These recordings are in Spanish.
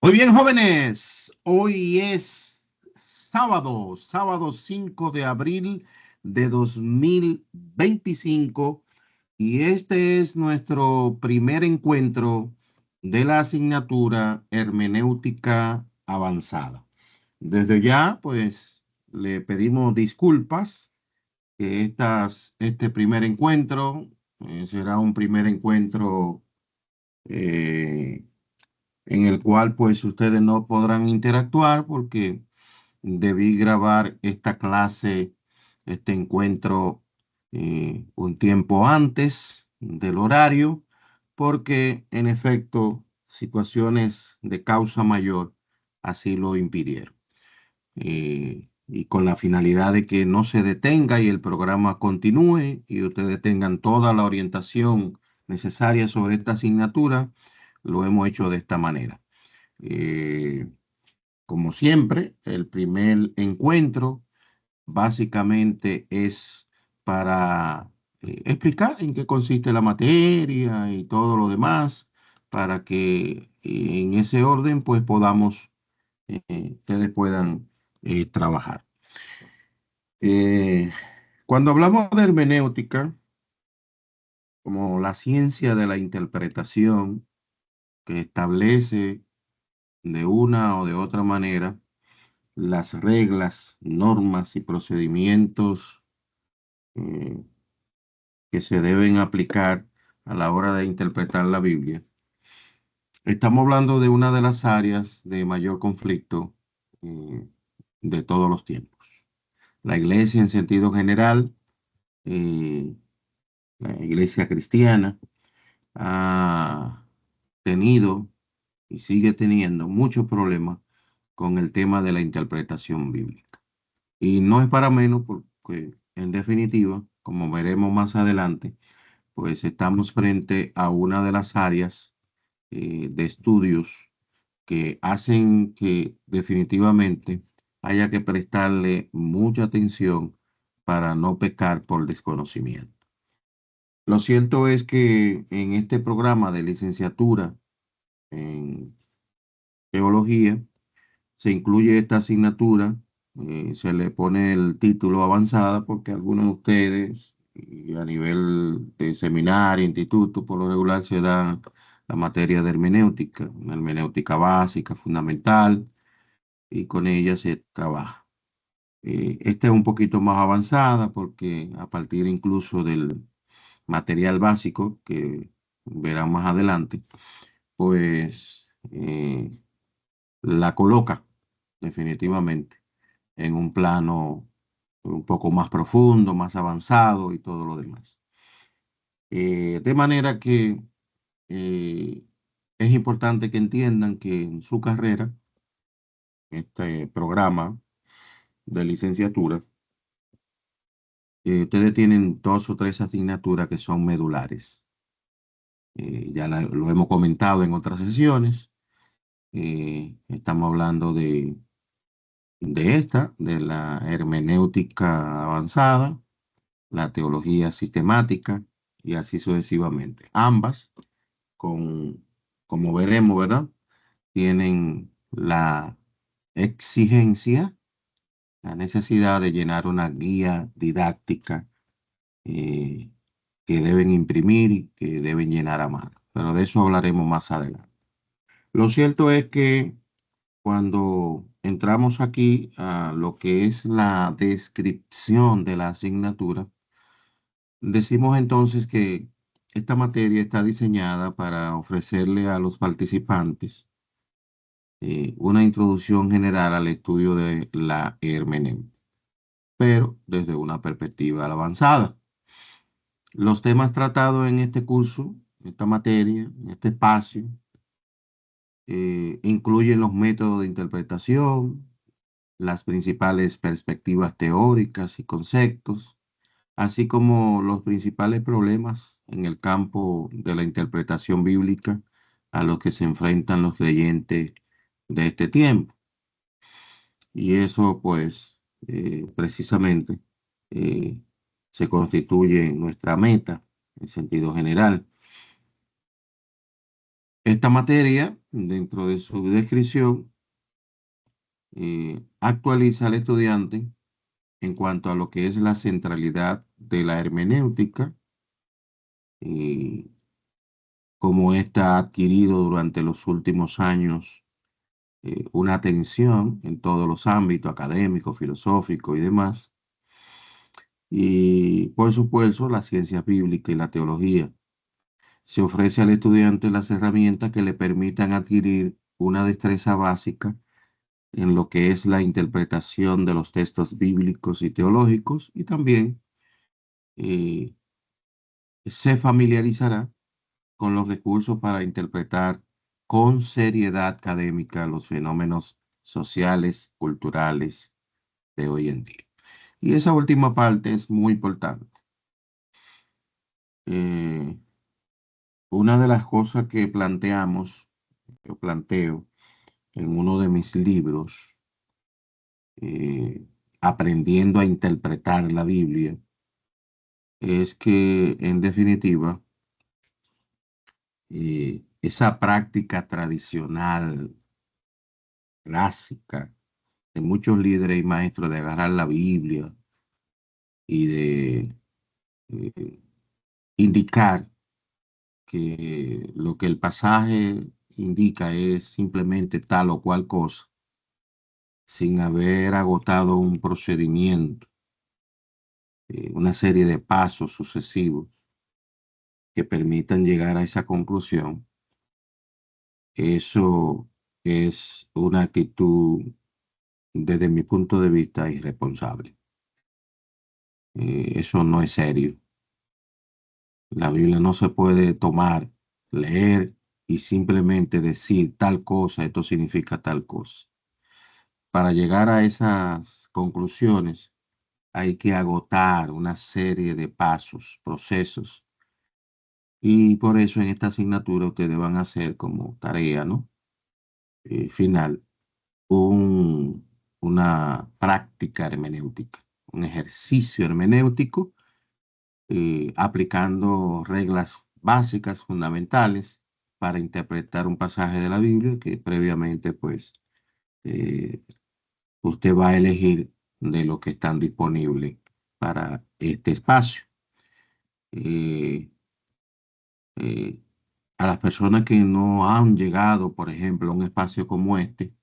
Muy bien, jóvenes. Hoy es sábado 5 de abril de 2025 y este es nuestro primer encuentro de la asignatura Hermenéutica Avanzada. Desde ya, pues, le pedimos disculpas que este primer encuentro será un primer encuentro eh, en el cual pues ustedes no podrán interactuar porque debí grabar esta clase, este encuentro un tiempo antes del horario, porque en efecto situaciones de causa mayor así lo impidieron. Y con la finalidad de que no se detenga y el programa continúe y ustedes tengan toda la orientación necesaria sobre esta asignatura, lo hemos hecho de esta manera. Eh, Como siempre, el primer encuentro básicamente es para explicar en qué consiste la materia y todo lo demás, para que en ese orden pues podamos, ustedes puedan trabajar. Eh, Cuando hablamos de hermenéutica, como la ciencia de la interpretación que establece de una o de otra manera las reglas, normas y procedimientos eh, que se deben aplicar a la hora de interpretar la Biblia. Estamos hablando de una de las áreas de mayor conflicto eh, de todos los tiempos. La iglesia en sentido general, eh, la iglesia cristiana, ha tenido y sigue teniendo muchos problemas con el tema de la interpretación bíblica. Y no es para menos porque, en definitiva, como veremos más adelante, pues estamos frente a una de las áreas de estudios que hacen que definitivamente haya que prestarle mucha atención para no pecar por desconocimiento. Lo cierto es que en este programa de licenciatura en teología se incluye esta asignatura, se le pone el título avanzada porque algunos de ustedes y a nivel de seminario, instituto, por lo regular se dan la materia de hermenéutica, una hermenéutica básica, fundamental, y con ella se trabaja. Esta es un poquito más avanzada porque a partir incluso del material básico que verán más adelante, pues la coloca definitivamente en un plano un poco más profundo, más avanzado y todo lo demás. De manera que eh, es importante que entiendan que en su carrera, este programa de licenciatura, ustedes tienen dos o tres asignaturas que son medulares. Lo hemos comentado en otras sesiones. Estamos hablando de la hermenéutica avanzada, la teología sistemática y así sucesivamente. Ambas, con, como veremos, ¿verdad? Tienen la exigencia, la necesidad de llenar una guía didáctica eh, que deben imprimir y que deben llenar a mano. Pero de eso hablaremos más adelante. Lo cierto es que cuando entramos aquí a lo que es la descripción de la asignatura, decimos entonces que esta materia está diseñada para ofrecerle a los participantes una introducción general al estudio de la hermenéutica, pero desde una perspectiva avanzada. Los temas tratados en este curso, en esta materia, en este espacio, incluyen los métodos de interpretación, las principales perspectivas teóricas y conceptos, así como los principales problemas en el campo de la interpretación bíblica a los que se enfrentan los creyentes de este tiempo. Y eso, pues, precisamente eh, se constituye nuestra meta en sentido general. Esta materia, dentro de su descripción, actualiza al estudiante en cuanto a lo que es la centralidad de la hermenéutica y cómo ésta ha adquirido durante los últimos años una atención en todos los ámbitos académicos, filosóficos y demás. Y por supuesto, la ciencia bíblica y la teología. Se ofrece al estudiante las herramientas que le permitan adquirir una destreza básica en lo que es la interpretación de los textos bíblicos y teológicos y también eh, se familiarizará con los recursos para interpretar con seriedad académica los fenómenos sociales, culturales de hoy en día. Y esa última parte es muy importante. Eh, una de las cosas que planteamos, yo planteo en uno de mis libros, Aprendiendo a interpretar la Biblia, es que en definitiva, esa práctica tradicional, clásica, de muchos líderes y maestros de agarrar la Biblia y de eh, indicar que lo que el pasaje indica es simplemente tal o cual cosa, sin haber agotado un procedimiento, una serie de pasos sucesivos que permitan llegar a esa conclusión. Eso es una actitud, desde mi punto de vista, irresponsable. Eso no es serio. La Biblia no se puede tomar, leer y simplemente decir tal cosa, esto significa tal cosa. Para llegar a esas conclusiones hay que agotar una serie de pasos, procesos. Y por eso en esta asignatura ustedes van a hacer como tarea, ¿no? Final, un- una práctica hermenéutica, un ejercicio hermenéutico, aplicando reglas básicas, fundamentales, para interpretar un pasaje de la Biblia que previamente, pues, eh, usted va a elegir de los que están disponibles para este espacio. Eh, eh, a las personas que no han llegado, por ejemplo, a un espacio como este,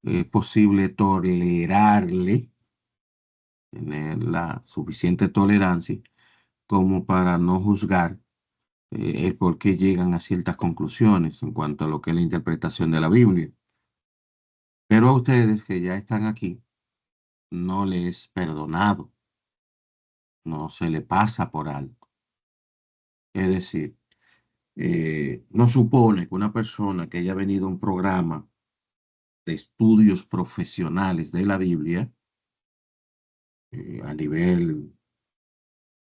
es posible tolerarle, tener la suficiente tolerancia como para no juzgar el por qué llegan a ciertas conclusiones en cuanto a lo que es la interpretación de la Biblia. Pero a ustedes que ya están aquí, no les es perdonado, no se le pasa por alto. Es decir, no supone que una persona que haya venido a un programa de estudios profesionales de la Biblia, a nivel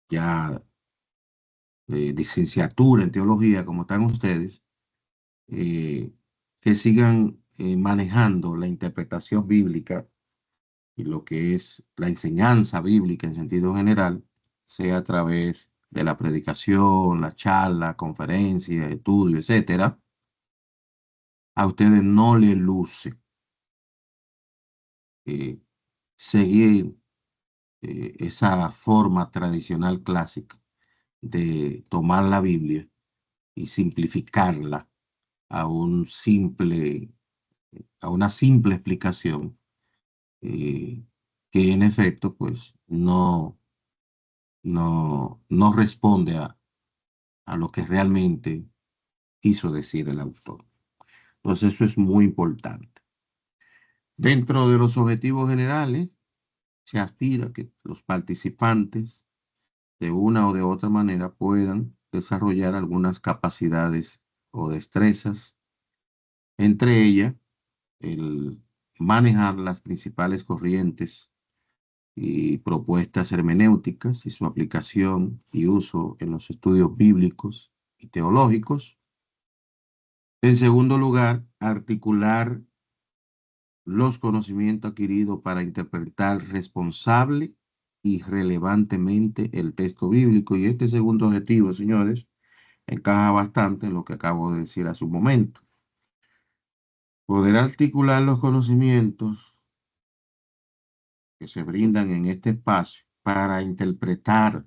ya de licenciatura en teología, como están ustedes, eh, que sigan manejando la interpretación bíblica y lo que es la enseñanza bíblica en sentido general, sea a través de la predicación, la charla, conferencia, estudio, etcétera, a ustedes no les luce eh, seguir esa forma tradicional clásica de tomar la Biblia y simplificarla a un simple, a una simple explicación eh, que en efecto pues no responde a lo que realmente quiso decir el autor. Entonces eso es muy importante. Dentro de los objetivos generales, se aspira a que los participantes de una o de otra manera puedan desarrollar algunas capacidades o destrezas, entre ellas el manejar las principales corrientes y propuestas hermenéuticas y su aplicación y uso en los estudios bíblicos y teológicos. En segundo lugar, articular los conocimientos adquiridos para interpretar responsable y relevantemente el texto bíblico. Y este segundo objetivo, señores, encaja bastante en lo que acabo de decir hace un momento. Poder articular los conocimientos que se brindan en este espacio para interpretar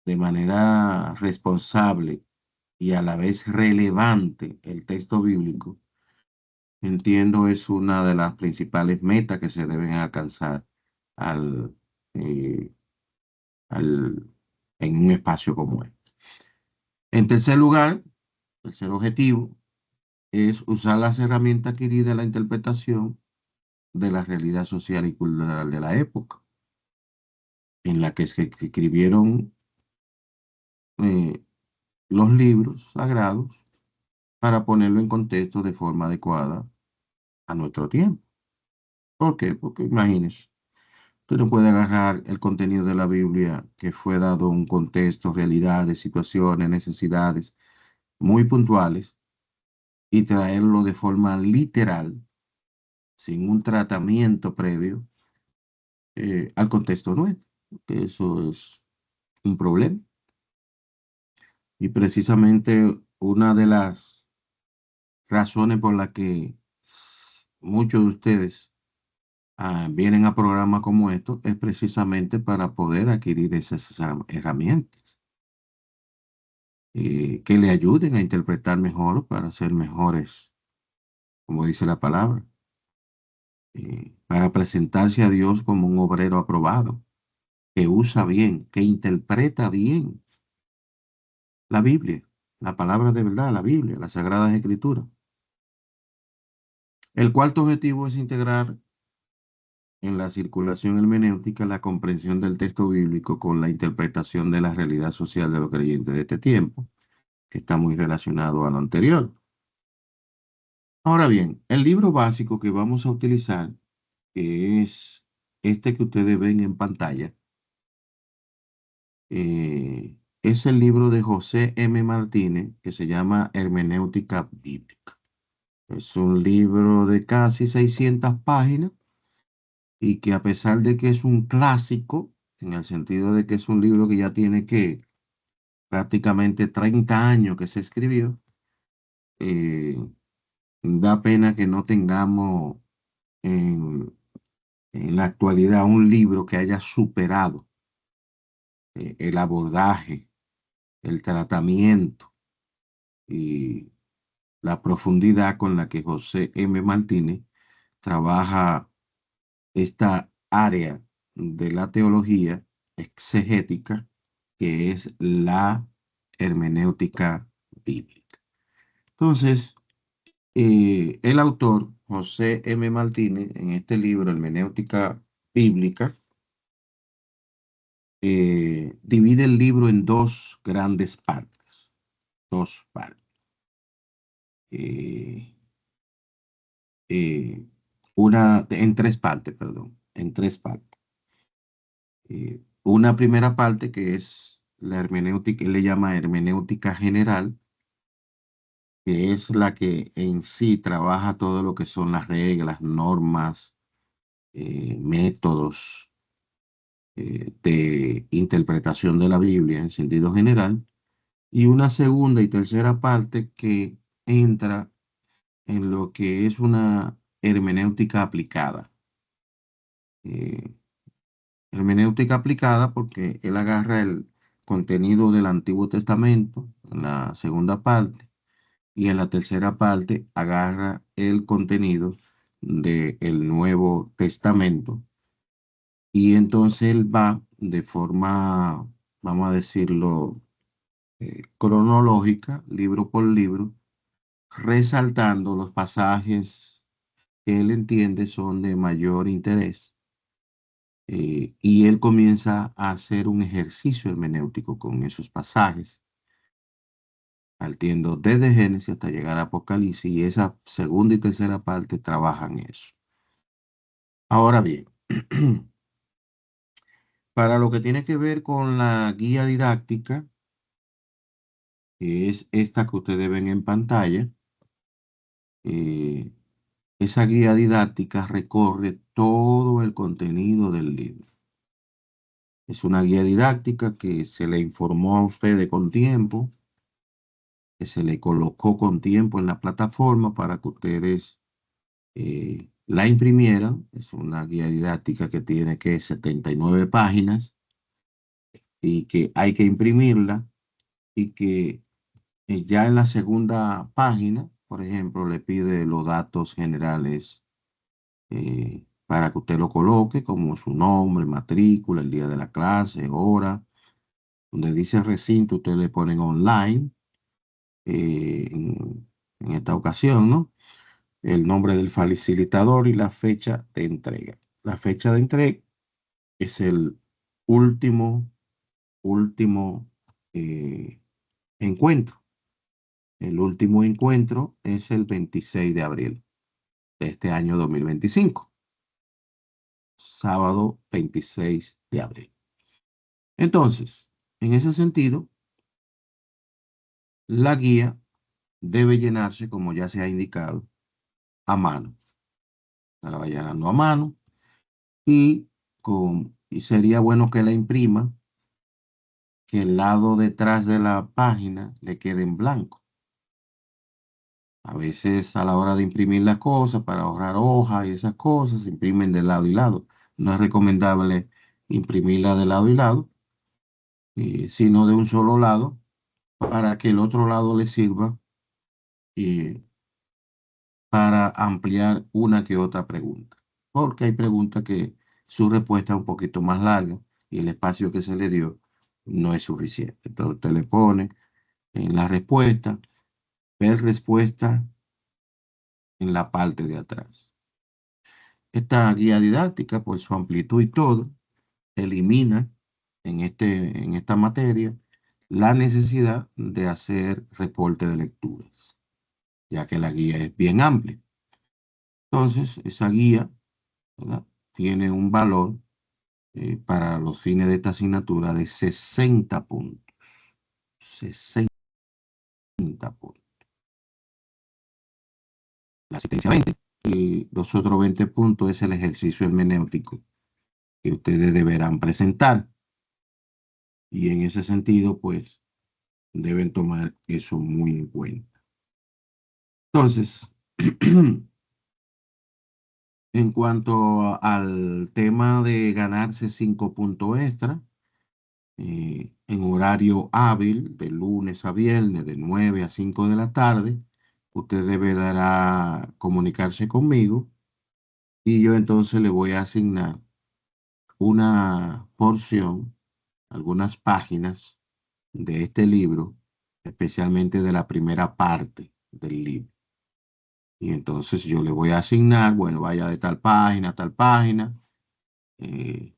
de manera responsable y a la vez relevante el texto bíblico, entiendo es una de las principales metas que se deben alcanzar al, eh, al- en un espacio como este. En tercer lugar, tercer objetivo es usar las herramientas adquiridas en la interpretación de la realidad social y cultural de la época, en la que se escribieron eh, los libros sagrados para ponerlo en contexto de forma adecuada a nuestro tiempo. ¿Por qué? Porque imagínense, usted no puede agarrar el contenido de la Biblia que fue dado un contexto, realidades, situaciones, necesidades muy puntuales y traerlo de forma literal, sin un tratamiento previo al contexto nuestro, que eso es un problema. Y precisamente una de las razones por las que muchos de ustedes vienen a programas como estos es precisamente para poder adquirir esas herramientas que le ayuden a interpretar mejor para ser mejores, como dice la palabra, para presentarse a Dios como un obrero aprobado, que usa bien, que interpreta bien la Biblia, la palabra de verdad, la Biblia, las Sagradas Escrituras. El cuarto objetivo es integrar en la circulación hermenéutica la comprensión del texto bíblico con la interpretación de la realidad social de los creyentes de este tiempo, que está muy relacionado a lo anterior. Ahora bien, el libro básico que vamos a utilizar, que es este que ustedes ven en pantalla, es el libro de José M. Martínez, que se llama Hermenéutica Bíblica. Es un libro de casi 600 páginas y que a pesar de que es un clásico, en el sentido de que es un libro que ya tiene que prácticamente 30 años que se escribió, eh, da pena que no tengamos en, en la actualidad un libro que haya superado el abordaje, el tratamiento y la profundidad con la que José M. Martínez trabaja esta área de la teología exegética, que es la hermenéutica bíblica. Entonces, el autor, José M. Martínez, en este libro, Hermenéutica Bíblica, divide el libro en dos grandes partes, dos partes. Eh, eh, en tres partes, perdón, en tres partes. Una primera parte que es la hermenéutica, él le llama hermenéutica general, que es la que en sí trabaja todo lo que son las reglas, normas, métodos de interpretación de la Biblia en sentido general. Y una segunda y tercera parte que entra en lo que es una hermenéutica aplicada. Eh, Hermenéutica aplicada porque él agarra el contenido del Antiguo Testamento en la segunda parte y en la tercera parte agarra el contenido del Nuevo Testamento y entonces él va de forma, vamos a decirlo, cronológica, libro por libro, resaltando los pasajes que él entiende son de mayor interés, y él comienza a hacer un ejercicio hermenéutico con esos pasajes, partiendo desde Génesis hasta llegar a Apocalipsis, y esa segunda y tercera parte trabajan eso. Ahora bien, para lo que tiene que ver con la guía didáctica, que es esta que ustedes ven en pantalla, eh, esa guía didáctica recorre todo el contenido del libro. Es una guía didáctica que se le informó a ustedes con tiempo que se le colocó con tiempo en la plataforma para que ustedes la imprimieran. Es una guía didáctica que tiene que 79 páginas y que hay que imprimirla y que ya en la segunda página, por ejemplo, le pide los datos generales para que usted lo coloque, como su nombre, matrícula, el día de la clase, hora. Donde dice recinto, usted le ponen online en esta ocasión, ¿no? El nombre del facilitador y la fecha de entrega. La fecha de entrega es el último, último eh, encuentro. El último encuentro es el 26 de abril de este año 2025, sábado 26 de abril. Entonces, en ese sentido, la guía debe llenarse, como ya se ha indicado, a mano. Se la va llenando a mano y sería bueno que la imprima, que el lado detrás de la página le quede en blanco. A veces a la hora de imprimir las cosas, para ahorrar hojas y esas cosas, se imprimen de lado y lado. No es recomendable imprimirla de lado y lado, sino de un solo lado, para que el otro lado le sirva eh, para ampliar una que otra pregunta. Porque hay preguntas que su respuesta es un poquito más larga y el espacio que se le dio no es suficiente. Entonces usted le pone en la respuesta, ver respuesta en la parte de atrás. Esta guía didáctica, por su amplitud y todo, elimina en esta materia la necesidad de hacer reporte de lecturas, ya que la guía es bien amplia. Entonces, esa guía, ¿verdad?, tiene un valor para los fines de esta asignatura de 60 puntos. 60 puntos. La asistencia 20. Y los otros 20 puntos es el ejercicio hermenéutico que ustedes deberán presentar. Y en ese sentido, pues, deben tomar eso muy en cuenta. Entonces, en cuanto al tema de ganarse 5 puntos extra, en horario hábil, de lunes a viernes, de 9 a 5 de la tarde, usted deberá comunicarse conmigo y yo entonces le voy a asignar una porción, algunas páginas de este libro, especialmente de la primera parte del libro. Y entonces yo le voy a asignar, bueno, vaya de tal página a tal página. eh,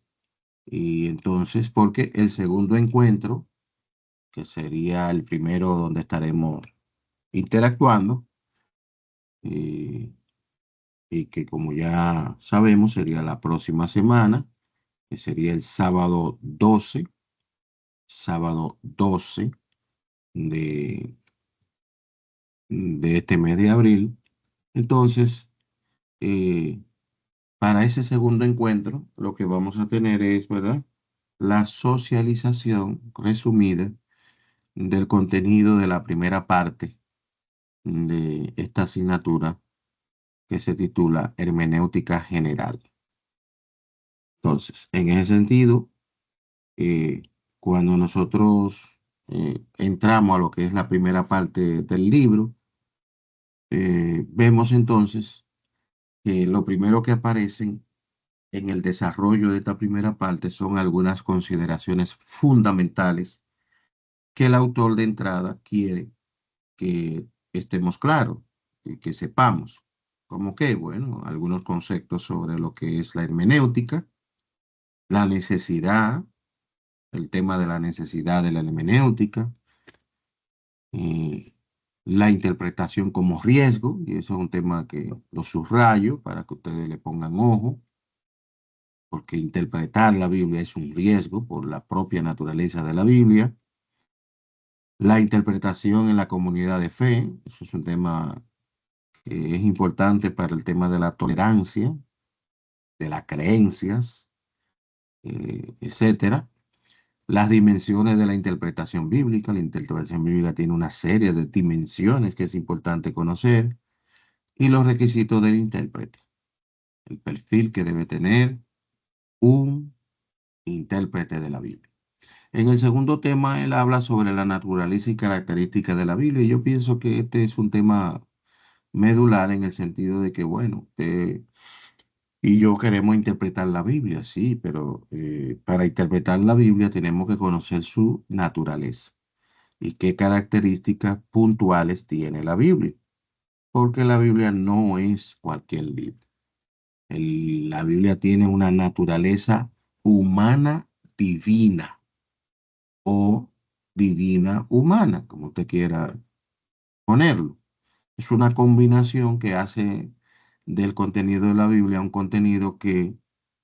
y entonces, porque el segundo encuentro, que sería el primero donde estaremos interactuando, eh, y que como ya sabemos sería la próxima semana, que sería el sábado 12 de, de este mes de abril. Entonces, eh, para ese segundo encuentro, lo que vamos a tener es, ¿verdad?, la socialización resumida del contenido de la primera parte de esta asignatura que se titula Hermenéutica General. Entonces, en ese sentido, eh, cuando nosotros entramos a lo que es la primera parte del libro, vemos entonces que lo primero que aparecen en el desarrollo de esta primera parte son algunas consideraciones fundamentales que el autor de entrada quiere que estemos claros y que sepamos. Como que, bueno, algunos conceptos sobre lo que es la hermenéutica, la necesidad, el tema de la necesidad de la hermenéutica, eh, la interpretación como riesgo, y eso es un tema que lo subrayo para que ustedes le pongan ojo, porque interpretar la Biblia es un riesgo por la propia naturaleza de la Biblia. La interpretación en la comunidad de fe, eso es un tema que es importante para el tema de la tolerancia, de las creencias, etcétera. las dimensiones de la interpretación bíblica. La interpretación bíblica tiene una serie de dimensiones que es importante conocer y los requisitos del intérprete, el perfil que debe tener un intérprete de la Biblia. En el segundo tema, él habla sobre la naturaleza y características de la Biblia. Y yo pienso que este es un tema medular en el sentido de que, bueno, y yo queremos interpretar la Biblia, sí, pero para interpretar la Biblia tenemos que conocer su naturaleza y qué características puntuales tiene la Biblia, porque la Biblia no es cualquier libro. La Biblia tiene una naturaleza humana divina o divina humana, como usted quiera ponerlo. Es una combinación que hace del contenido de la Biblia un contenido que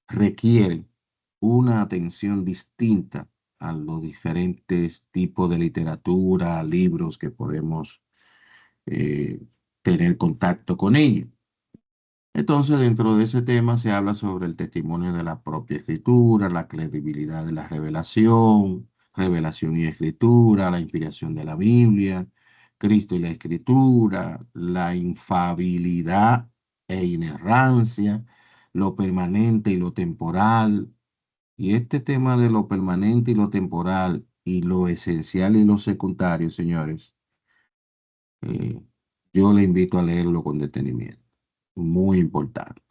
requiere una atención distinta a los diferentes tipos de literatura, libros que podemos eh, tener contacto con ellos. Entonces, dentro de ese tema se habla sobre el testimonio de la propia escritura, la credibilidad de la revelación, revelación y escritura, la inspiración de la Biblia, Cristo y la escritura, la infabilidad e inerrancia, lo permanente y lo temporal. Y este tema de lo permanente y lo temporal y lo esencial y lo secundario, señores, eh, yo le invito a leerlo con detenimiento. Muy importante.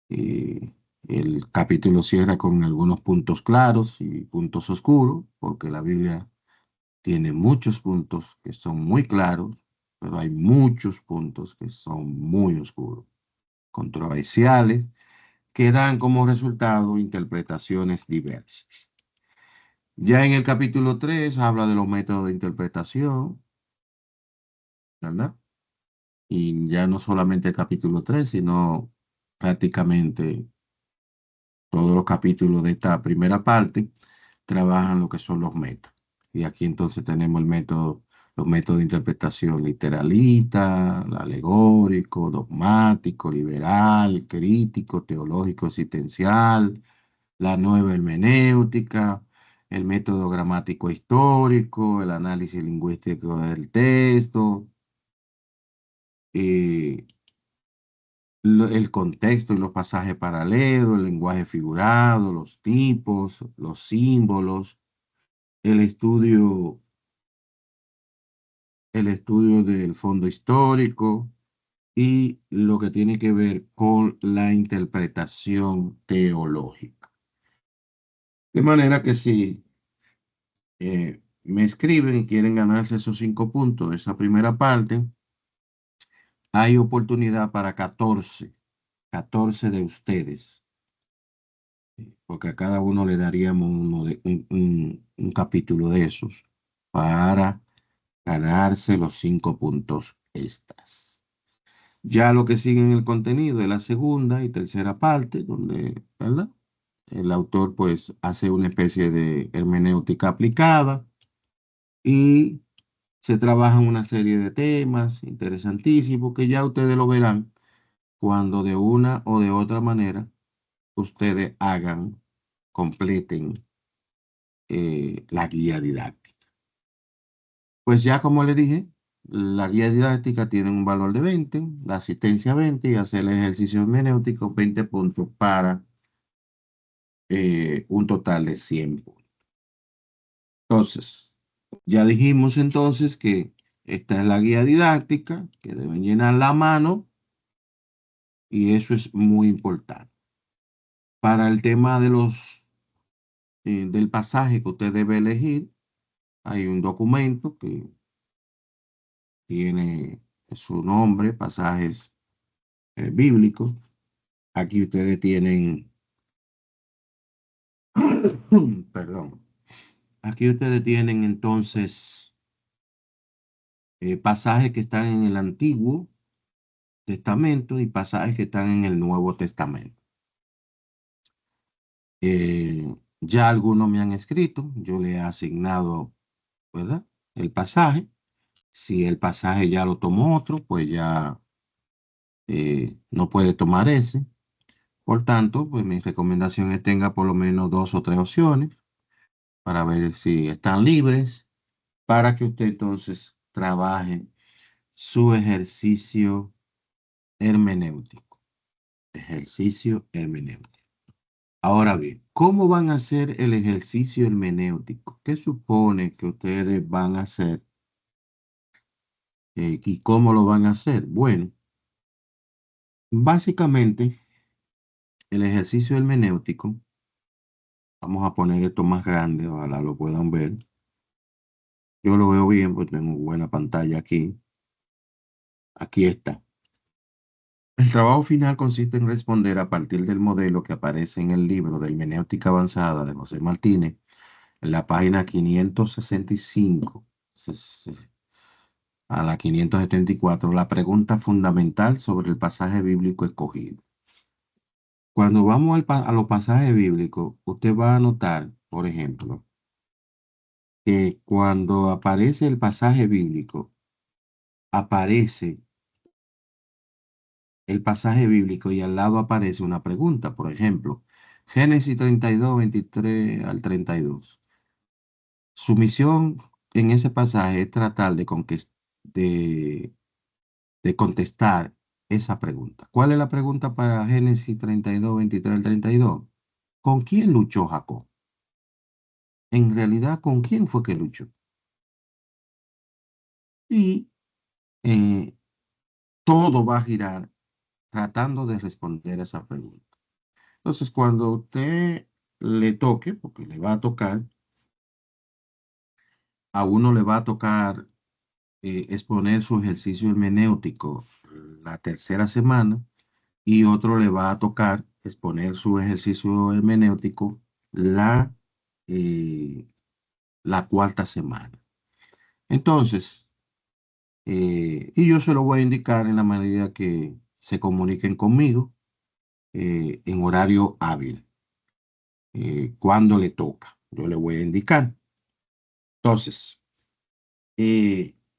Eh, el capítulo cierra con algunos puntos claros y puntos oscuros, porque la Biblia tiene muchos puntos que son muy claros, pero hay muchos puntos que son muy oscuros, controversiales, que dan como resultado interpretaciones diversas. Ya en el capítulo 3 habla de los métodos de interpretación, ¿verdad? Y ya no solamente el capítulo 3 sino prácticamente todos los capítulos de esta primera parte trabajan lo que son los métodos. Y aquí entonces tenemos los métodos de interpretación literalista, alegórico, dogmático, liberal, crítico, teológico, existencial, la nueva hermenéutica, el método gramático histórico, el análisis lingüístico del texto, eh, el contexto y los pasajes paralelos, el lenguaje figurado, los tipos, los símbolos, el estudio, el estudio del fondo histórico y lo que tiene que ver con la interpretación teológica. De manera que si me escriben y quieren ganarse esos 5 puntos de esa primera parte, hay oportunidad para 14 de ustedes, porque a cada uno le daríamos un capítulo de esos para ganarse los 5 puntos extras. Ya lo que sigue en el contenido es la segunda y tercera parte, donde, ¿verdad? El autor pues hace una especie de hermenéutica aplicada y se trabajan una serie de temas interesantísimos que ya ustedes lo verán cuando de una o de otra manera ustedes hagan, completen la guía didáctica. Pues ya como les dije, la guía didáctica tiene un valor de 20, la asistencia 20 y hacer el ejercicio hermenéutico 20 puntos para un total de 100 puntos. Entonces, ya dijimos entonces que esta es la guía didáctica, que deben llenar la mano y eso es muy importante. Para el tema de del pasaje que usted debe elegir, hay un documento que tiene su nombre, pasajes bíblicos. Aquí ustedes tienen, perdón, aquí ustedes tienen entonces pasajes que están en el Antiguo Testamento y pasajes que están en el Nuevo Testamento. Ya algunos me han escrito, yo le he asignado, ¿verdad? El pasaje. Si el pasaje ya lo tomó otro, pues ya no puede tomar ese. Por tanto, pues mi recomendación es tenga por lo menos 2 o 3 opciones. para ver si están libres, para que usted entonces trabaje su ejercicio hermenéutico. Ejercicio hermenéutico. Ahora bien, ¿cómo van a hacer el ejercicio hermenéutico? ¿Qué supone que ustedes van a hacer y cómo lo van a hacer? Bueno, básicamente el ejercicio hermenéutico, vamos a poner esto más grande, ojalá lo puedan ver. Yo lo veo bien porque tengo buena pantalla aquí. Aquí está. El trabajo final consiste en responder a partir del modelo que aparece en el libro de Hermenéutica Avanzada de José Martínez, en la página 565 a la 574, la pregunta fundamental sobre el pasaje bíblico escogido. Cuando vamos a los pasajes bíblicos, usted va a notar, por ejemplo, que cuando aparece el pasaje bíblico, aparece el pasaje bíblico y al lado aparece una pregunta. Por ejemplo, Génesis 32 23 al 32. Su misión en ese pasaje es tratar de, de contestar esa pregunta. ¿Cuál es la pregunta para Génesis 32 23 al 32? ¿Con quién luchó Jacob? En realidad, ¿con quién fue que luchó? Y eh, todo va a girar tratando de responder esa pregunta. Entonces, cuando usted le toque, porque le va a tocar, a uno le va a tocar exponer su ejercicio hermenéutico la tercera semana y otro le va a tocar exponer su ejercicio hermenéutico la, eh, la cuarta semana. Entonces, y yo se lo voy a indicar en la medida que se comuniquen conmigo en horario hábil, cuando le toca. Yo le voy a indicar. Entonces,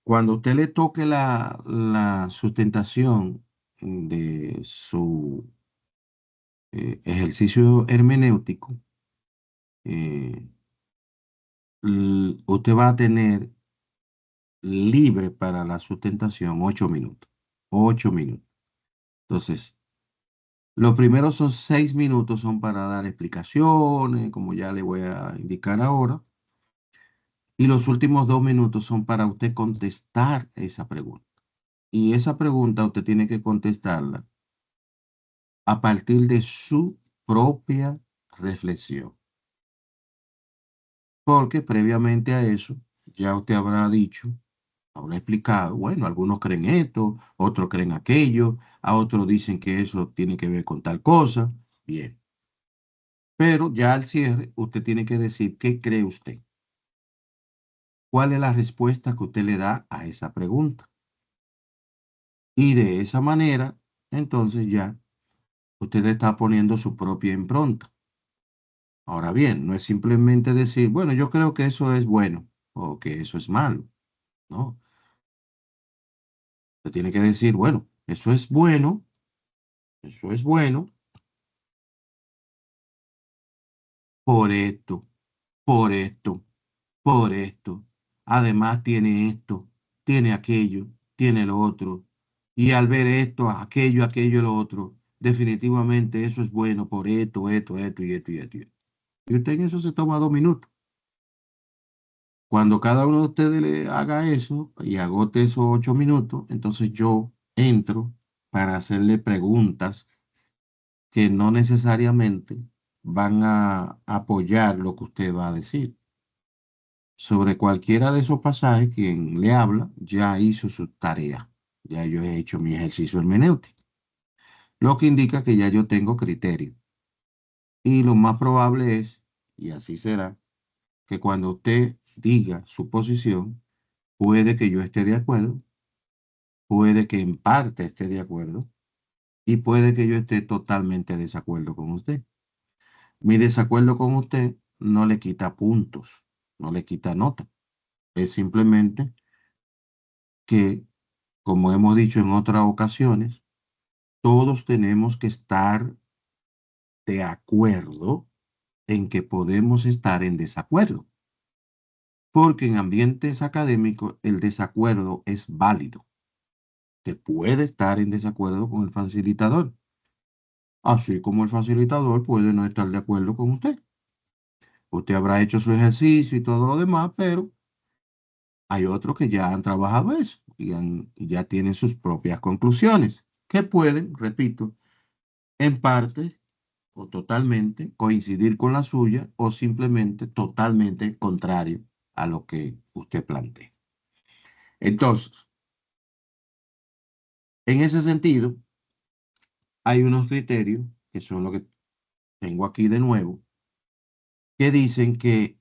cuando usted le toque la sustentación de su ejercicio hermenéutico, eh, usted va a tener libre para la sustentación 8 minutos. 8 minutos. Entonces, los primeros son 6 minutos, son para dar explicaciones, como ya le voy a indicar ahora. Y los últimos 2 minutos son para usted contestar esa pregunta. Y esa pregunta usted tiene que contestarla a partir de su propia reflexión. Porque previamente a eso, ya usted habrá dicho, habrá explicado, bueno, algunos creen esto, otros creen aquello, a otros dicen que eso tiene que ver con tal cosa. Bien. Pero ya al cierre, usted tiene que decir qué cree usted. ¿Cuál es la respuesta que usted le da a esa pregunta? Y de esa manera, entonces ya usted le está poniendo su propia impronta. Ahora bien, no es simplemente decir, bueno, yo creo que eso es bueno o que eso es malo. No, usted tiene que decir, bueno, eso es bueno por esto, por esto, por esto. Además tiene esto, tiene aquello, tiene lo otro. Y al ver esto, aquello, lo otro, definitivamente eso es bueno por esto, esto y esto y esto. Y usted en eso se toma 2 minutos. Cuando cada uno de ustedes le haga eso y agote esos 8 minutos, entonces yo entro para hacerle preguntas que no necesariamente van a apoyar lo que usted va a decir. Sobre cualquiera de esos pasajes, quien le habla ya hizo su tarea. Ya yo he hecho mi ejercicio hermenéutico, lo que indica que ya yo tengo criterio. Y lo más probable es, y así será, que cuando usted diga su posición, puede que yo esté de acuerdo, puede que en parte esté de acuerdo y puede que yo esté totalmente de desacuerdo con usted. Mi desacuerdo con usted no le quita puntos, no le quita nota. Es simplemente que, como hemos dicho en otras ocasiones, todos tenemos que estar de acuerdo en que podemos estar en desacuerdo. porque en ambientes académicos el desacuerdo es válido. Te puede estar en desacuerdo con el facilitador, así como el facilitador puede no estar de acuerdo con usted. Usted habrá hecho su ejercicio y todo lo demás, pero hay otros que ya han trabajado eso y ya tienen sus propias conclusiones, que pueden, repito, en parte o totalmente coincidir con la suya o simplemente totalmente contrario a lo que usted plantea. Entonces, en ese sentido, hay unos criterios, que son los que tengo aquí de nuevo, que dicen que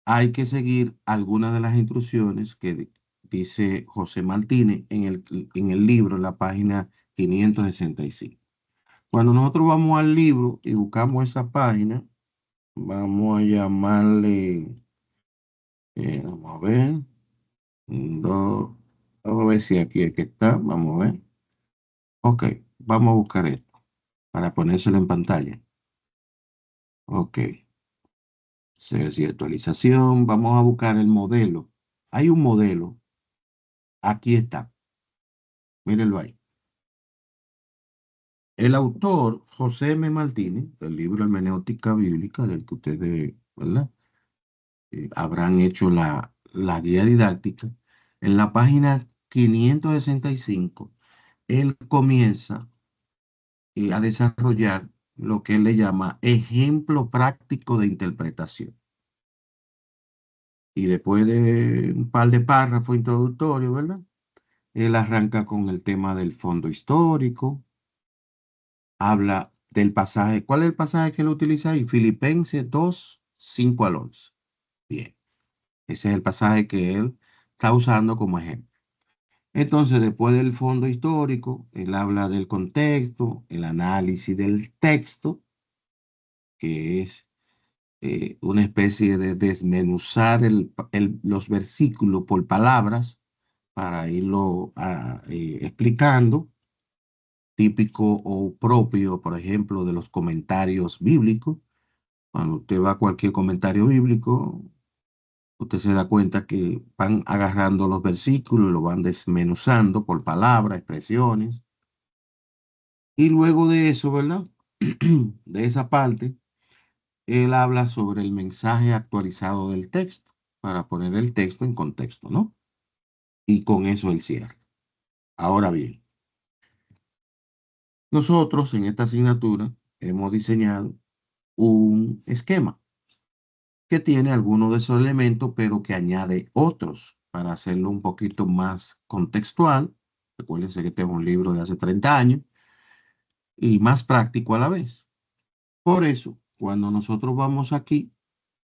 hay que seguir algunas de las instrucciones que dice José Martínez en el libro, en la página 565. Cuando nosotros vamos al libro y buscamos esa página, vamos a llamarle, vamos a ver, vamos a ver si aquí es que está, vamos a ver. Ok, vamos a buscar esto para ponérselo en pantalla. Ok, si actualización, vamos a buscar el modelo. Hay un modelo, aquí está, mírenlo ahí. El autor, José M. Martínez, del libro Hermenéutica Bíblica, del que ustedes, ¿verdad? Habrán hecho la guía didáctica. En la página 565, él comienza a desarrollar lo que él le llama ejemplo práctico de interpretación. Y después de un par de párrafos introductorios, ¿verdad? Él arranca con el tema del fondo histórico, habla del pasaje. ¿Cuál es el pasaje que él utiliza ahí? Filipenses 2, 5 al 11. Bien, ese es el pasaje que él está usando como ejemplo. Entonces, después del fondo histórico, él habla del contexto, el análisis del texto, que es una especie de desmenuzar los versículos por palabras para irlo explicando, típico o propio, por ejemplo, de los comentarios bíblicos. Cuando usted va a cualquier comentario bíblico, usted se da cuenta que van agarrando los versículos y lo van desmenuzando por palabras, expresiones. Y luego de eso, ¿verdad? De esa parte, él habla sobre el mensaje actualizado del texto, para poner el texto en contexto, ¿no? Y con eso él cierra. Ahora bien, nosotros en esta asignatura hemos diseñado un esquema que tiene algunos de esos elementos, pero que añade otros para hacerlo un poquito más contextual. Recuérdense que tengo un libro de hace 30 años y más práctico a la vez. Por eso, cuando nosotros vamos aquí,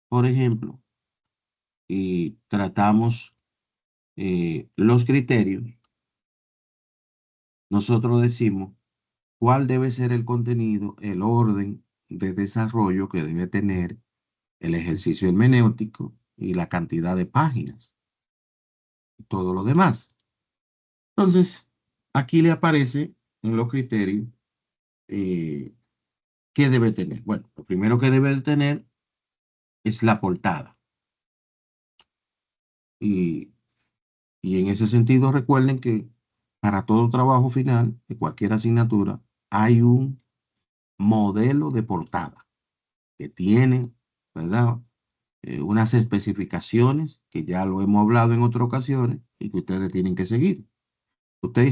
por ejemplo, y tratamos los criterios, nosotros decimos cuál debe ser el contenido, el orden de desarrollo que debe tener el ejercicio hermenéutico y la cantidad de páginas y todo lo demás. Entonces, aquí le aparece en los criterios eh, qué debe tener. Bueno, lo primero que debe de tener es la portada. Y, y en ese sentido, recuerden que para todo trabajo final de cualquier asignatura hay un modelo de portada que tiene, ¿verdad? Unas especificaciones que ya lo hemos hablado en otras ocasiones y que ustedes tienen que seguir. Usted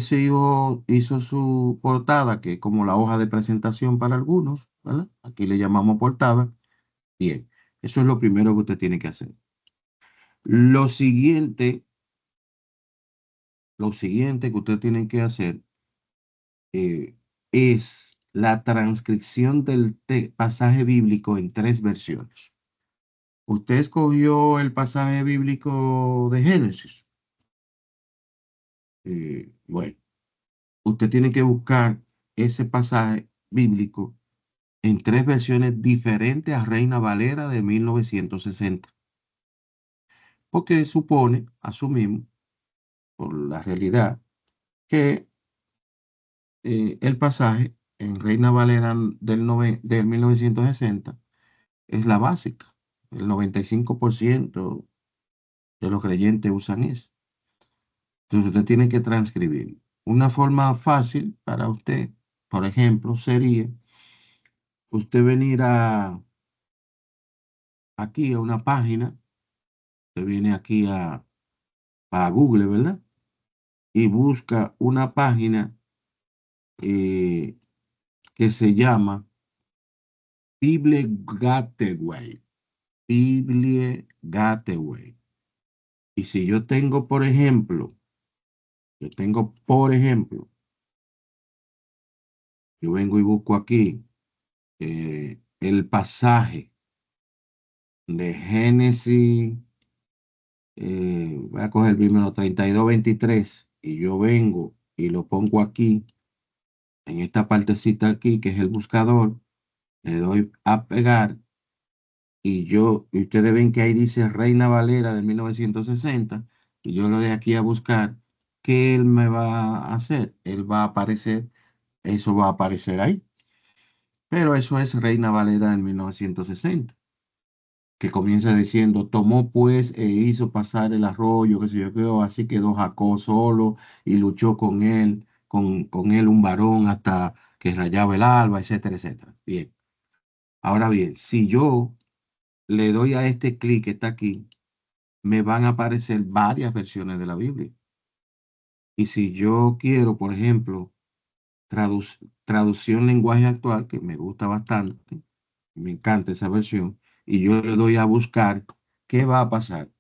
hizo su portada, que es como la hoja de presentación para algunos, ¿verdad? Aquí le llamamos portada. Bien, eso es lo primero que usted tiene que hacer. Lo siguiente, lo siguiente que usted tiene que hacer eh, es la transcripción del pasaje bíblico en tres versiones. Usted escogió el pasaje bíblico de Génesis. Bueno, usted tiene que buscar ese pasaje bíblico en tres versiones diferentes a Reina Valera de 1960, porque supone, asumimos, por la realidad, que el pasaje en Reina Valera del 1960 es la básica. El 95% de los creyentes usan eso. Entonces usted tiene que transcribir. Una forma fácil para usted, por ejemplo, sería usted venir aquí a una página, usted viene aquí a Google, ¿verdad? Y busca una página eh, que se llama Bible Gateway. Bible Gateway. Y si yo tengo, por ejemplo, yo vengo y busco aquí el pasaje de Génesis, voy a coger primero 32:23 y yo vengo y lo pongo aquí, en esta partecita aquí, que es el buscador, le doy a pegar y ustedes ven que ahí dice Reina Valera de 1960 y yo le doy aquí a buscar, ¿qué él me va a hacer? Él va a aparecer, eso va a aparecer ahí, pero eso es Reina Valera en 1960, que comienza diciendo, tomó pues e hizo pasar el arroyo, qué sé yo qué, así quedó Jacob solo y luchó con él un varón hasta que rayaba el alba, etcétera, etcétera. Bien, ahora bien, si yo le doy a este clic que está aquí, me van a aparecer varias versiones de la Biblia. Y si yo quiero, por ejemplo, traducción lenguaje actual, que me gusta bastante, me encanta esa versión, y yo le doy a buscar, ¿qué va a pasar?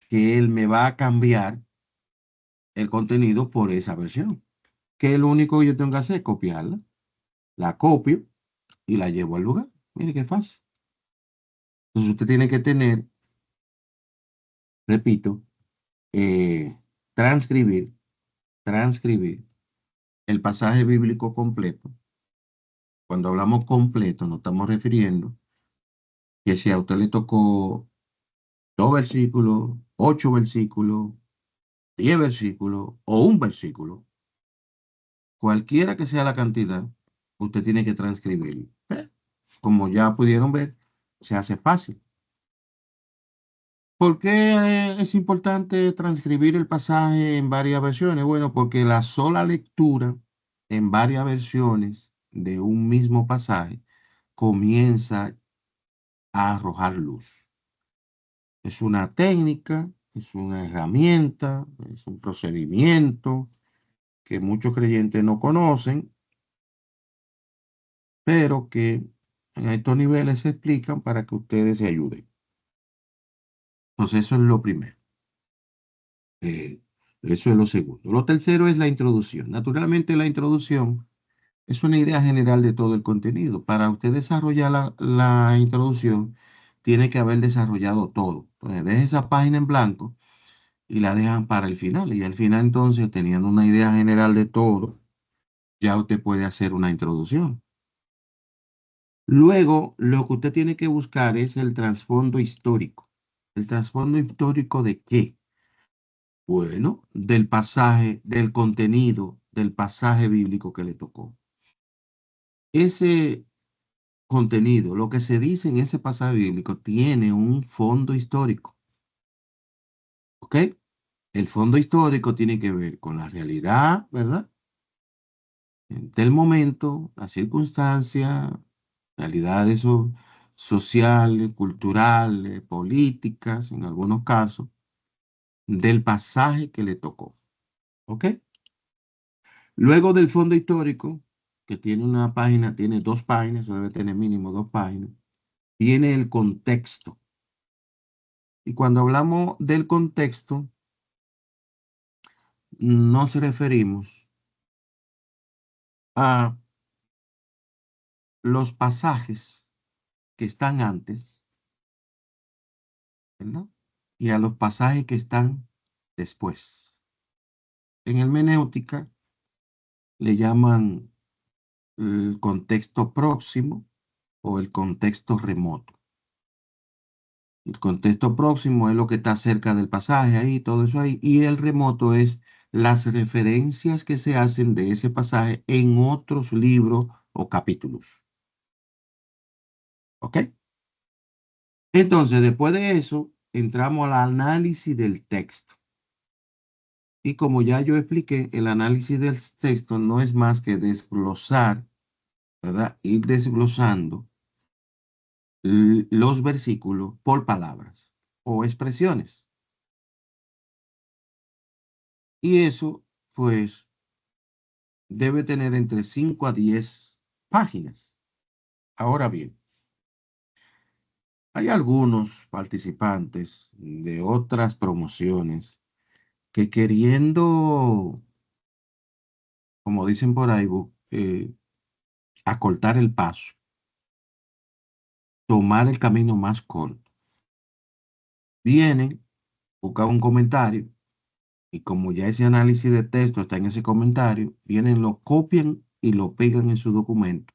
Que él me va a cambiar el contenido por esa versión. Que lo único que yo tengo que hacer es copiarla, la copio y la llevo al lugar. Mire qué fácil. Entonces usted tiene que tener, repito, eh, transcribir, transcribir el pasaje bíblico completo. Cuando hablamos completo, nos estamos refiriendo que si a usted le tocó 2 versículos, 8 versículos, 10 versículos o un versículo, cualquiera que sea la cantidad, usted tiene que transcribirlo. Como ya pudieron ver, se hace fácil. ¿Por qué es importante transcribir el pasaje en varias versiones? Bueno, porque la sola lectura en varias versiones de un mismo pasaje comienza a arrojar luz. Es una técnica, es una herramienta, es un procedimiento que muchos creyentes no conocen, pero que en estos niveles se explican para que ustedes se ayuden. Entonces, eso es lo primero. Eh, Eso es lo segundo. Lo tercero es la introducción. Naturalmente, la introducción es una idea general de todo el contenido. Para usted desarrollar la introducción, tiene que haber desarrollado todo. Entonces, deje esa página en blanco y la dejan para el final. Y al final, entonces, teniendo una idea general de todo, ya usted puede hacer una introducción. Luego, lo que usted tiene que buscar es el trasfondo histórico. ¿El trasfondo histórico de qué? Bueno, del pasaje, del contenido del pasaje bíblico que le tocó. Ese contenido, lo que se dice en ese pasaje bíblico, tiene un fondo histórico, ¿ok? El fondo histórico tiene que ver con la realidad, ¿verdad? Del momento, la circunstancia, realidades sociales, culturales, políticas, en algunos casos, del pasaje que le tocó, ¿ok? Luego del fondo histórico, que tiene una página, tiene 2 páginas, o debe tener mínimo 2 páginas, viene el contexto. Y cuando hablamos del contexto, nos referimos a los pasajes que están antes, ¿verdad? Y a los pasajes que están después. En hermenéutica le llaman el contexto próximo o el contexto remoto. El contexto próximo es lo que está cerca del pasaje ahí, todo eso ahí. Y el remoto es las referencias que se hacen de ese pasaje en otros libros o capítulos. ¿Ok? Entonces, después de eso, entramos al análisis del texto. Y como ya yo expliqué, el análisis del texto no es más que desglosar, ¿verdad? Ir desglosando los versículos por palabras o expresiones. Y eso, pues, debe tener entre 5 a 10 páginas. Ahora bien, hay algunos participantes de otras promociones que queriendo, como dicen por ahí, acortar el paso, tomar el camino más corto, vienen, buscan un comentario y como ya ese análisis de texto está en ese comentario, vienen, lo copian y lo pegan en su documento,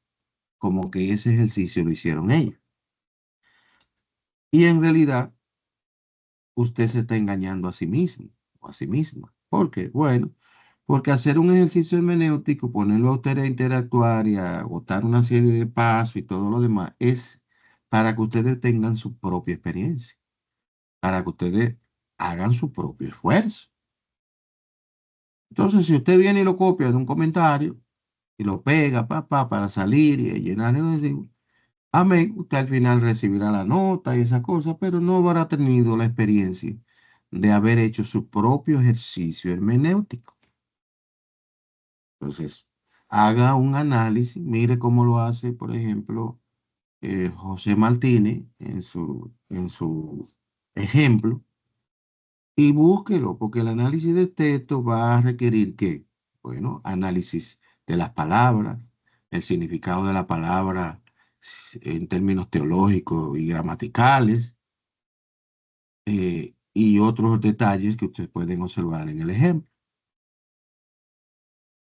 como que ese ejercicio lo hicieron ellos. Y en realidad, usted se está engañando a sí mismo o a sí misma. ¿Por qué? Bueno, porque hacer un ejercicio hermenéutico, ponerlo a usted a interactuar y a agotar una serie de pasos y todo lo demás, es para que ustedes tengan su propia experiencia, para que ustedes hagan su propio esfuerzo. Entonces, si usted viene y lo copia de un comentario y lo pega, para salir y llenar el recibo, amén, usted al final recibirá la nota y esa cosa, pero no habrá tenido la experiencia de haber hecho su propio ejercicio hermenéutico. Entonces, haga un análisis, mire cómo lo hace, por ejemplo, José Martínez en su ejemplo, y búsquelo, porque el análisis de texto va a requerir que, bueno, análisis de las palabras, el significado de la palabra en términos teológicos y gramaticales, y otros detalles que ustedes pueden observar en el ejemplo.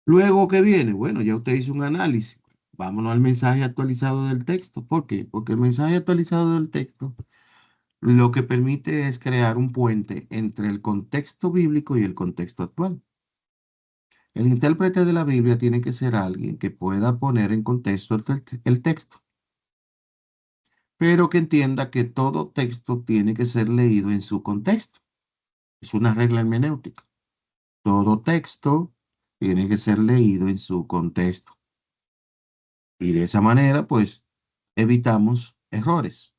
Luego, ¿qué viene? Bueno, ya usted hizo un análisis. Vámonos al mensaje actualizado del texto. ¿Por qué? Porque el mensaje actualizado del texto lo que permite es crear un puente entre el contexto bíblico y el contexto actual. El intérprete de la Biblia tiene que ser alguien que pueda poner en contexto el texto, pero que entienda que todo texto tiene que ser leído en su contexto. Es una regla hermenéutica. Todo texto tiene que ser leído en su contexto. Y de esa manera, pues, evitamos errores.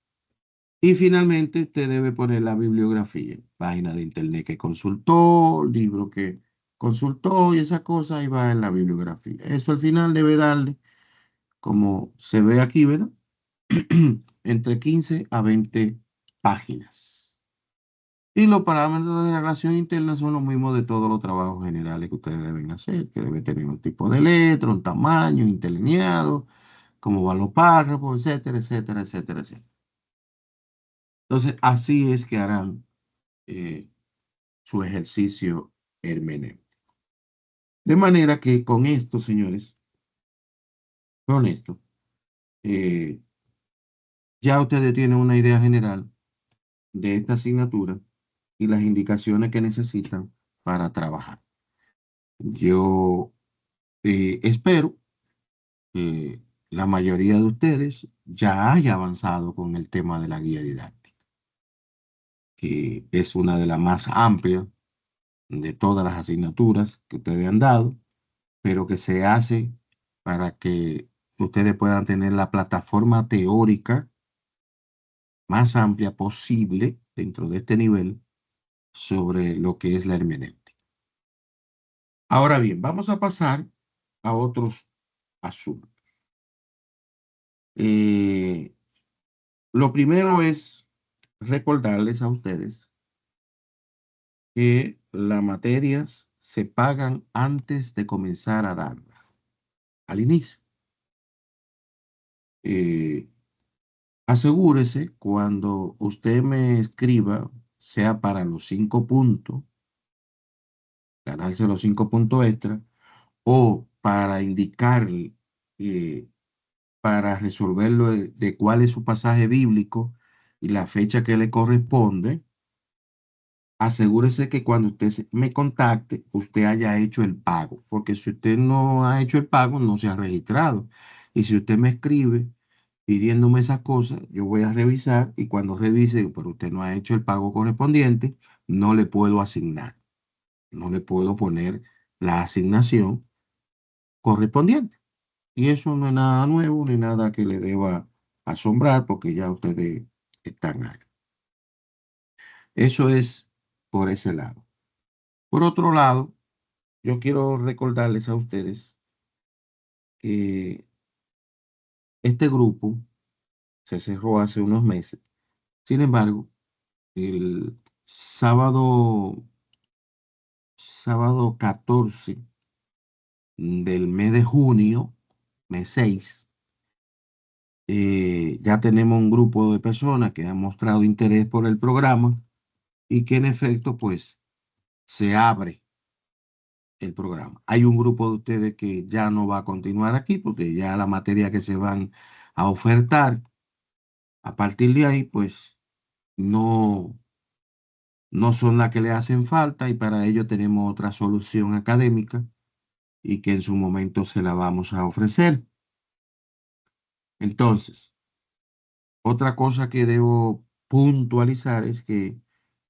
Y finalmente, usted debe poner la bibliografía, página de internet que consultó, libro que consultó y esa cosa ahí va en la bibliografía. Eso al final debe darle, como se ve aquí, ¿verdad? Entre 15 a 20 páginas. Y los parámetros de la relación interna son los mismos de todos los trabajos generales que ustedes deben hacer, que debe tener un tipo de letra, un tamaño, interlineado, cómo van los párrafos, etcétera, etcétera, etcétera, etcétera. Entonces, así es que harán eh, su ejercicio hermenéutico. De manera que con esto, señores, con esto, eh, ya ustedes tienen una idea general de esta asignatura y las indicaciones que necesitan para trabajar. Yo espero que la mayoría de ustedes ya haya avanzado con el tema de la guía didáctica, que es una de las más amplias de todas las asignaturas que ustedes han dado, pero que se hace para que ustedes puedan tener la plataforma teórica más amplia posible dentro de este nivel sobre lo que es la hermenéutica. Ahora bien, vamos a pasar a otros asuntos. Eh, lo primero es recordarles a ustedes que las materias se pagan antes de comenzar a darlas, al inicio. Eh, Asegúrese cuando usted me escriba, sea para los 5 puntos, ganarse los 5 puntos extra, o para indicarle, eh, para resolverlo de cuál es su pasaje bíblico y la fecha que le corresponde. Asegúrese que cuando usted me contacte, usted haya hecho el pago, porque si usted no ha hecho el pago, no se ha registrado. Y si usted me escribe pidiéndome esas cosas, yo voy a revisar y cuando revise, pero usted no ha hecho el pago correspondiente, no le puedo asignar, no le puedo poner la asignación correspondiente. Y eso no es nada nuevo ni nada que le deba asombrar porque ya ustedes están ahí. Eso es por ese lado. Por otro lado, yo quiero recordarles a ustedes que este grupo se cerró hace unos meses. Sin embargo, el sábado 14 del mes de junio, mes 6, ya tenemos un grupo de personas que han mostrado interés por el programa y que en efecto, pues, se abre el programa. Hay un grupo de ustedes que ya no va a continuar aquí porque ya la materia que se van a ofertar a partir de ahí, pues, no, no son las que le hacen falta y para ello tenemos otra solución académica y que en su momento se la vamos a ofrecer. Entonces, otra cosa que debo puntualizar es que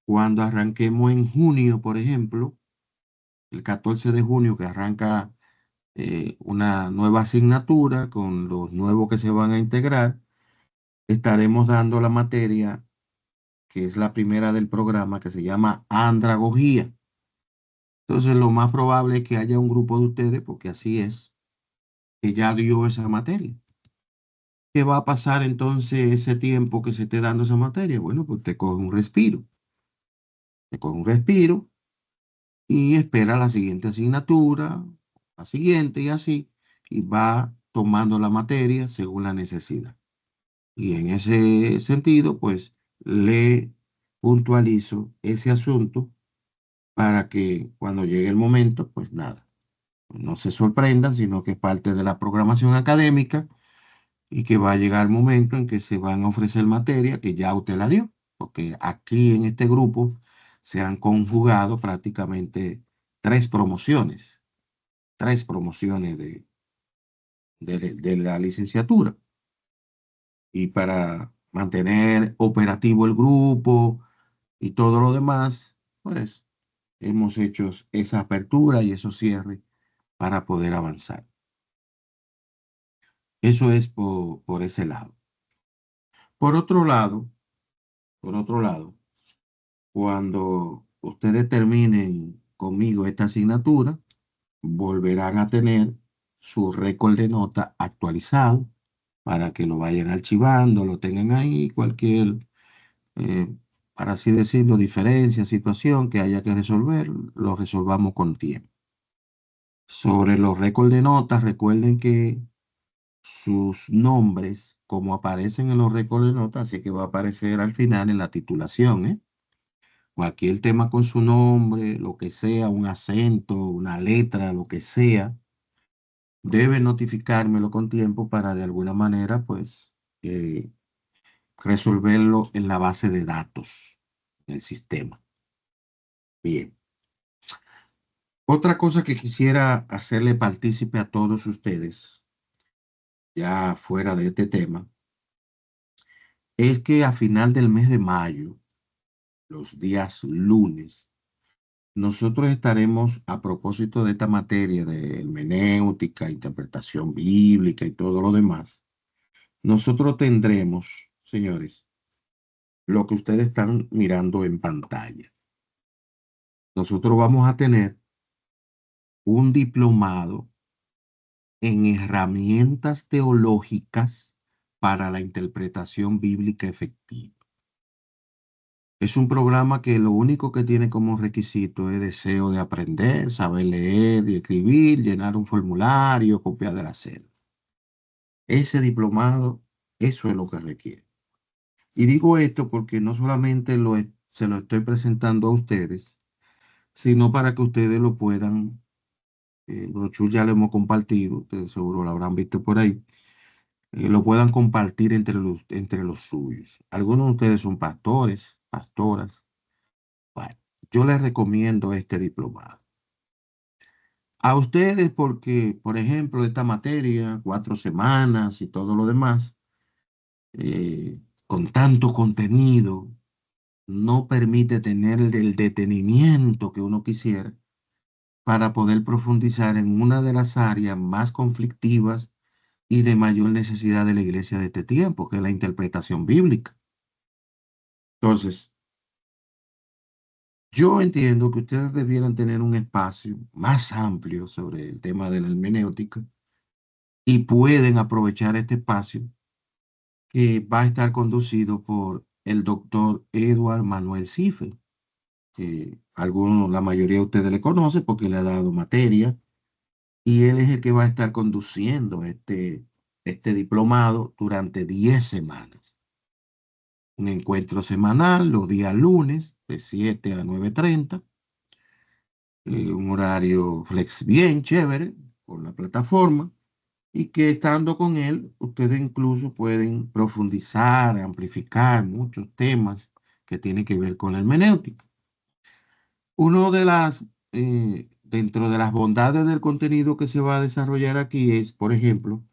cuando arranquemos en junio, por ejemplo, el 14 de junio que arranca una nueva asignatura con los nuevos que se van a integrar, estaremos dando la materia que es la primera del programa que se llama andragogía. Entonces, lo más probable es que haya un grupo de ustedes, porque así es, que ya dio esa materia. ¿Qué va a pasar entonces ese tiempo que se esté dando esa materia? Bueno, pues te coge un respiro y espera la siguiente asignatura, la siguiente y así, y va tomando la materia según la necesidad. Y en ese sentido, pues le puntualizo ese asunto para que cuando llegue el momento, pues nada, no se sorprendan, sino que es parte de la programación académica y que va a llegar el momento en que se van a ofrecer materia que ya usted la dio, porque aquí en este grupo se han conjugado prácticamente tres promociones, tres promociones de la licenciatura. Y para mantener operativo el grupo y todo lo demás, pues hemos hecho esa apertura y esos cierres para poder avanzar. Eso es por ese lado. Por otro lado, por otro lado, cuando ustedes terminen conmigo esta asignatura, volverán a tener su récord de nota actualizado para que lo vayan archivando, lo tengan ahí, cualquier, eh, para así decirlo, diferencia, situación que haya que resolver, lo resolvamos con tiempo. Sobre los récords de notas, recuerden que sus nombres, como aparecen en los récords de notas, así que va a aparecer al final en la titulación, ¿eh? Cualquier tema con su nombre, lo que sea, un acento, una letra, lo que sea, debe notificármelo con tiempo para de alguna manera, pues, resolverlo en la base de datos, en el sistema. Bien. Otra cosa que quisiera hacerle partícipe a todos ustedes, ya fuera de este tema, es que a final del mes de mayo, los días lunes, nosotros estaremos, a propósito de esta materia de hermenéutica, interpretación bíblica y todo lo demás, nosotros tendremos, señores, lo que ustedes están mirando en pantalla. Nosotros vamos a tener un diplomado en herramientas teológicas para la interpretación bíblica efectiva. Es un programa que lo único que tiene como requisito es deseo de aprender, saber leer y escribir, llenar un formulario, copiar de la sede. Ese diplomado, eso es lo que requiere. Y digo esto porque no solamente se lo estoy presentando a ustedes, sino para que ustedes lo puedan, brochure ya lo hemos compartido, ustedes seguro lo habrán visto por ahí, lo puedan compartir entre los suyos. Algunos de ustedes son pastores, pastoras. Bueno, yo les recomiendo este diplomado. A ustedes porque, por ejemplo, esta materia, 4 semanas y todo lo demás, con tanto contenido, no permite tener el detenimiento que uno quisiera para poder profundizar en una de las áreas más conflictivas y de mayor necesidad de la iglesia de este tiempo, que es la interpretación bíblica. Entonces, yo entiendo que ustedes debieran tener un espacio más amplio sobre el tema de la hermenéutica y pueden aprovechar este espacio que va a estar conducido por el doctor Edward Manuel Sifel, que algunos, la mayoría de ustedes le conocen porque le ha dado materia, y él es el que va a estar conduciendo este diplomado durante 10 semanas. Un encuentro semanal los días lunes de 7 a 9:30, un horario flex bien chévere por la plataforma, y que estando con él, ustedes incluso pueden profundizar, amplificar muchos temas que tienen que ver con la hermenéutica. Uno de dentro de las bondades del contenido que se va a desarrollar aquí es, por ejemplo,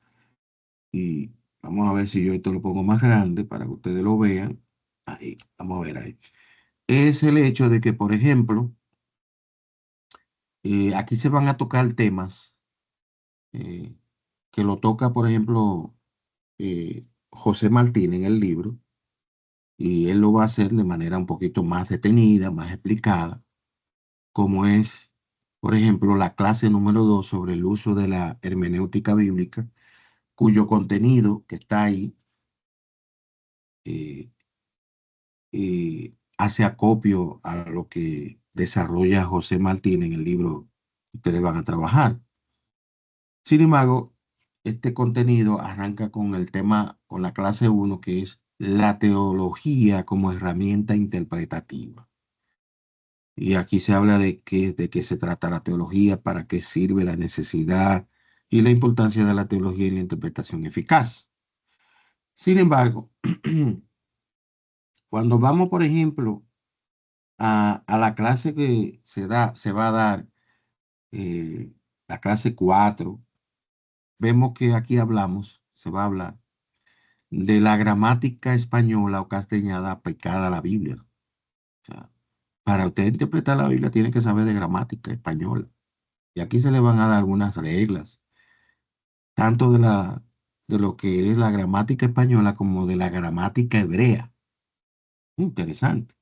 y vamos a ver si yo esto lo pongo más grande para que ustedes lo vean. Ahí, vamos a ver ahí. Es el hecho de que, por ejemplo, aquí se van a tocar temas eh, que lo toca, por ejemplo, José Martín en el libro, y él lo va a hacer de manera un poquito más detenida, más explicada, como es, por ejemplo, la clase número 2 sobre el uso de la hermenéutica bíblica, cuyo contenido que está ahí eh, hace acopio a lo que desarrolla José Martín en el libro que ustedes van a trabajar. Sin embargo, este contenido arranca con el tema, con la clase uno, que es la teología como herramienta interpretativa. Y aquí se habla de qué se trata la teología, para qué sirve la necesidad y la importancia de la teología y la interpretación eficaz. Sin embargo, cuando vamos, por ejemplo, a la clase que se va a dar, eh, la clase 4, vemos que aquí se va a hablar de la gramática española o castellana aplicada a la Biblia. O sea, para usted interpretar la Biblia tiene que saber de gramática española. Y aquí se le van a dar algunas reglas, tanto de lo que es la gramática española como de la gramática hebrea. Interesante.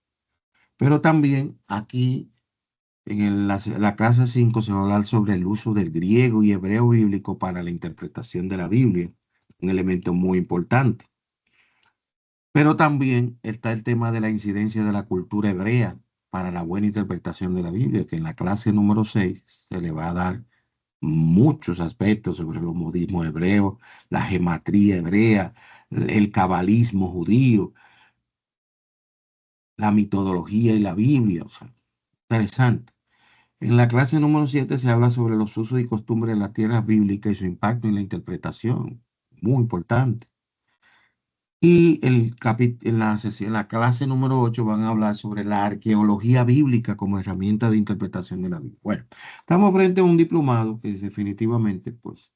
Pero también aquí en la clase 5 se va a hablar sobre el uso del griego y hebreo bíblico para la interpretación de la Biblia, un elemento muy importante. Pero también está el tema de la incidencia de la cultura hebrea para la buena interpretación de la Biblia, que en la clase número 6 se le va a dar muchos aspectos sobre los modismos hebreos, la gematría hebrea, el cabalismo judío, la mitología y la Biblia. O sea, interesante. En la clase número 7 se habla sobre los usos y costumbres de la tierra bíblica y su impacto en la interpretación. Muy importante. Y en la clase número 8 van a hablar sobre la arqueología bíblica como herramienta de interpretación de la Biblia. Bueno, estamos frente a un diplomado que definitivamente pues,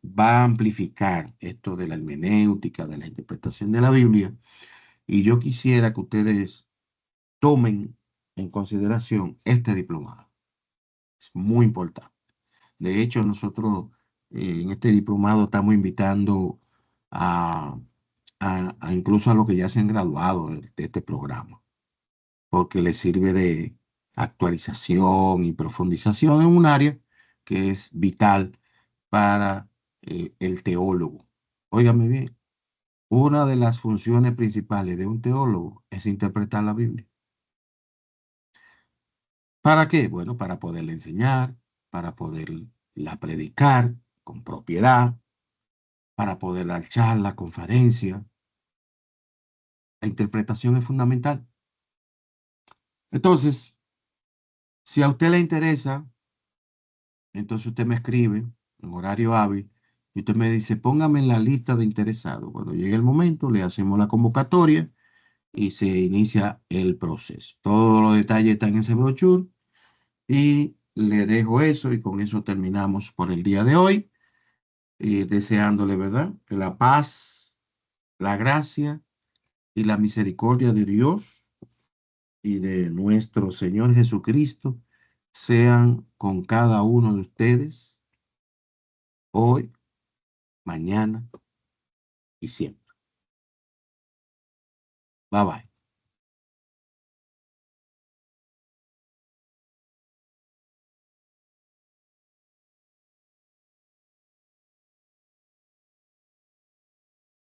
va a amplificar esto de la hermenéutica, de la interpretación de la Biblia. Y yo quisiera que ustedes tomen en consideración este diplomado. Es muy importante. De hecho, nosotros en este diplomado estamos invitando a, incluso a los que ya se han graduado de este programa, porque les sirve de actualización y profundización en un área que es vital para el teólogo. Óigame bien, una de las funciones principales de un teólogo es interpretar la Biblia. ¿Para qué? Bueno, para poderle enseñar, para poderla predicar con propiedad, para poder dar charla, conferencia. La interpretación es fundamental. Entonces, si a usted le interesa, entonces usted me escribe en horario hábil y usted me dice, póngame en la lista de interesados. Cuando llegue el momento, le hacemos la convocatoria y se inicia el proceso. Todos los detalles están en ese brochure y le dejo eso y con eso terminamos por el día de hoy, deseándole, ¿verdad? Que la paz La gracia y la misericordia de Dios y de nuestro Señor Jesucristo sean con cada uno de ustedes hoy, mañana y siempre. Bye bye.